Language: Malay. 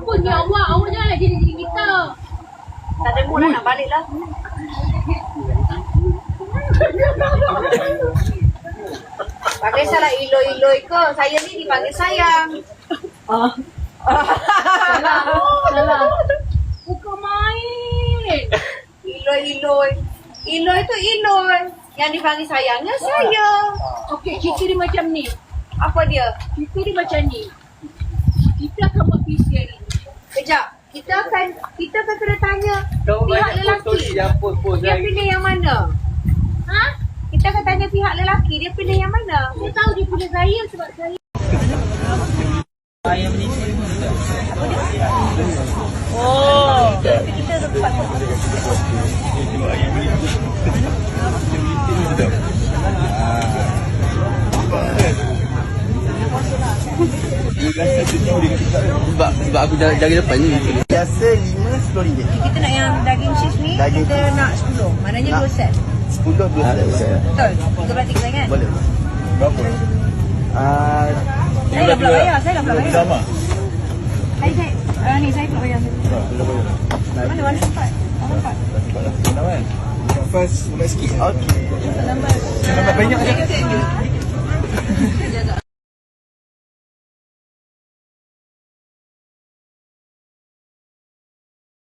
Apa ni awak? Awak janganlah jadi diri kita. Tak ada mood nak balik lah. Pakai salah iloi-iloi ke? Saya ni dipanggil sayang. Salah. Bukan main. Iloi-iloi. Iloi tu iloi. Yang dipanggil sayangnya saya. Okey, cerita dia macam ni. Apa dia? Cerita dia macam ni. Kita akan buat PC hari ni. Kejap. Kita akan kena tanya pihak lelaki. Dia pilih yang mana? Ha? Kita akan tanya pihak lelaki. Dia pilih yang mana? Saya tahu dia pilih saya sebab saya. Oh. Kita dapat. Sebab aku jaga depan ni. Biasa 5 RM10. Kita nak yang daging cheese ni, Daging kita nak 10. Maknanya 2 set. 10 2 set. Betul. 3 kan? Boleh. Berapa? Saya dah pula bayar. Saya Sama. Saya pula bayar. Mana tempat? Tempat. Nampak? First mula sikit. Okey. Nampak banyak je. Jaga.